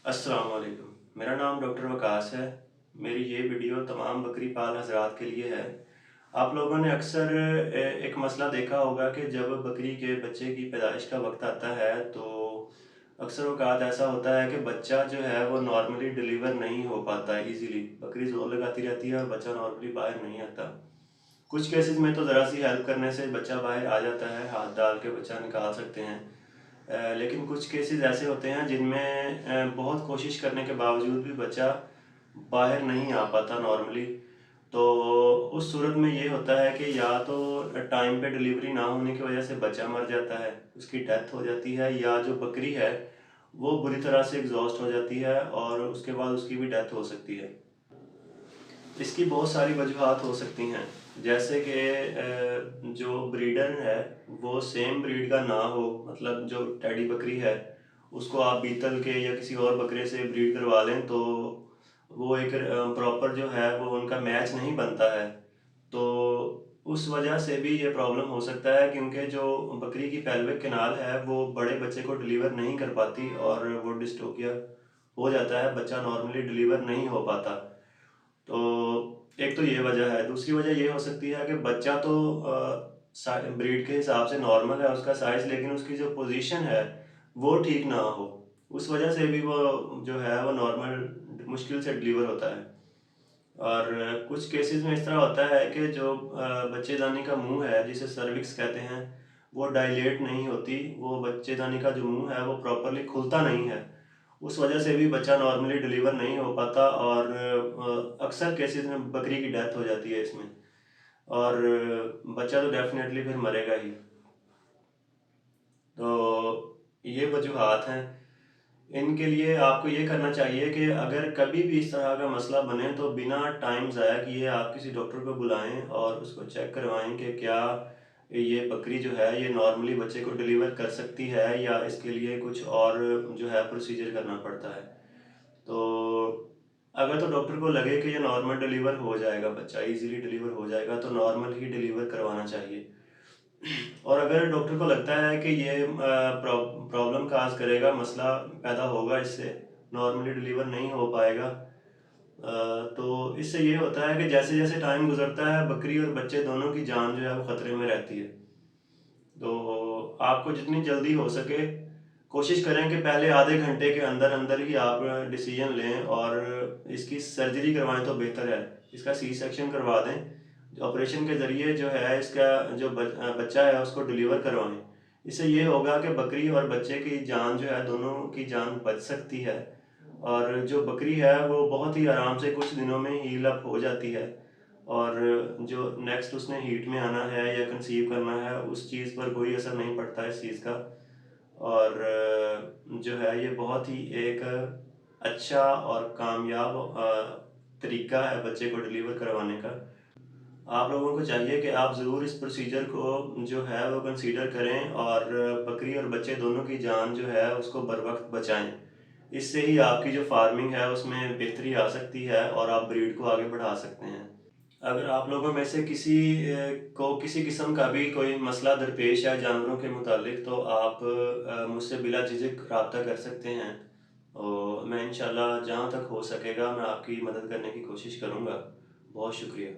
अस्सलाम वालेकुम। मेरा नाम डॉक्टर वकास है। मेरी ये वीडियो तमाम बकरी पाल हज़रात के लिए है। आप लोगों ने अक्सर एक मसला देखा होगा कि जब बकरी के बच्चे की पैदाइश का वक्त आता है तो अक्सर औक़ात ऐसा होता है कि बच्चा जो है वो नॉर्मली डिलीवर नहीं हो पाता है ईज़िली। बकरी ज़ोर लगाती रहती है और बच्चा नॉर्मली बाहर नहीं आता। कुछ केसेस में तो ज़रा सी हेल्प करने से बच्चा बाहर आ जाता है, हाथ डाल के बच्चा निकाल सकते हैं। लेकिन कुछ केसेस ऐसे होते हैं जिनमें बहुत कोशिश करने के बावजूद भी बच्चा बाहर नहीं आ पाता नॉर्मली। तो उस सूरत में ये होता है कि या तो टाइम पे डिलीवरी ना होने की वजह से बच्चा मर जाता है, उसकी डेथ हो जाती है, या जो बकरी है वो बुरी तरह से एग्जॉस्ट हो जाती है और उसके बाद उसकी भी डेथ हो सकती है। इसकी बहुत सारी वजूहात हो सकती हैं, जैसे कि जो ब्रीडर है वो सेम ब्रीड का ना हो। मतलब जो टेडी बकरी है उसको आप बीतल के या किसी और बकरे से ब्रीड करवा लें तो वो एक प्रॉपर जो है वो उनका मैच नहीं बनता है। तो उस वजह से भी ये प्रॉब्लम हो सकता है, क्योंकि जो बकरी की पेल्विक कैनाल है वो बड़े बच्चे को डिलीवर नहीं कर पाती और वो डिस्टोपिया हो जाता है, बच्चा नॉर्मली डिलीवर नहीं हो पाता। तो एक तो ये वजह है। दूसरी वजह ये हो सकती है कि बच्चा तो ब्रीड के हिसाब से नॉर्मल है उसका साइज़, लेकिन उसकी जो पोजीशन है वो ठीक ना हो। उस वजह से भी वो जो है वो नॉर्मल मुश्किल से डिलीवर होता है। और कुछ केसेस में इस तरह होता है कि जो बच्चेदानी का मुंह है जिसे सर्विक्स कहते हैं वो डायलेट नहीं होती, वो बच्चेदानी का जो मुंह है वो प्रॉपरली खुलता नहीं है। उस वजह से भी बच्चा नॉर्मली डिलीवर नहीं हो पाता और अक्सर केसेस में बकरी की डेथ हो जाती है इसमें। और बच्चा तो डेफिनेटली फिर मरेगा ही। तो ये वजूहात हैं। इनके लिए आपको ये करना चाहिए कि अगर कभी भी इस तरह का मसला बने तो बिना टाइम ज़ाया किए आप किसी डॉक्टर को बुलाएं और उसको चेक करवाएं कि क्या ये बकरी जो है ये नॉर्मली बच्चे को डिलीवर कर सकती है या इसके लिए कुछ और जो है प्रोसीजर करना पड़ता है। तो अगर तो डॉक्टर को लगे कि ये नॉर्मल डिलीवर हो जाएगा, बच्चा इजीली डिलीवर हो जाएगा, तो नॉर्मल ही डिलीवर करवाना चाहिए। और अगर डॉक्टर को लगता है कि ये प्रॉब्लम काज करेगा, मसला पैदा होगा इससे, नॉर्मली डिलीवर नहीं हो पाएगा, तो इससे ये होता है कि जैसे जैसे टाइम गुजरता है बकरी और बच्चे दोनों की जान जो है वो खतरे में रहती है। तो आपको जितनी जल्दी हो सके कोशिश करें कि पहले आधे घंटे के अंदर अंदर ही आप डिसीजन लें और इसकी सर्जरी करवाएं तो बेहतर है। इसका सी सेक्शन करवा दें, ऑपरेशन के ज़रिए जो है इसका जो बच्चा है उसको डिलीवर करवाएं। इससे ये होगा कि बकरी और बच्चे की जान जो है दोनों की जान बच सकती है। और जो बकरी है वो बहुत ही आराम से कुछ दिनों में हील अप हो जाती है और जो नेक्स्ट उसने हीट में आना है या कंसीव करना है उस चीज़ पर कोई असर नहीं पड़ता इस चीज़ का। और जो है ये बहुत ही एक अच्छा और कामयाब तरीका है बच्चे को डिलीवर करवाने का। आप लोगों को चाहिए कि आप ज़रूर इस प्रोसीजर को जो है वो कंसीडर करें और बकरी और बच्चे दोनों की जान जो है उसको बर वक्त बचाएं। इससे ही आपकी जो फार्मिंग है उसमें बेहतरी आ सकती है और आप ब्रीड को आगे बढ़ा सकते हैं। अगर आप लोगों में से किसी को किसी किस्म का भी कोई मसला दरपेश है जानवरों के मुतालिक, तो आप मुझसे बिला झिझक रब्ता कर सकते हैं और मैं इंशाल्लाह जहाँ तक हो सकेगा मैं आपकी मदद करने की कोशिश करूँगा। बहुत शुक्रिया।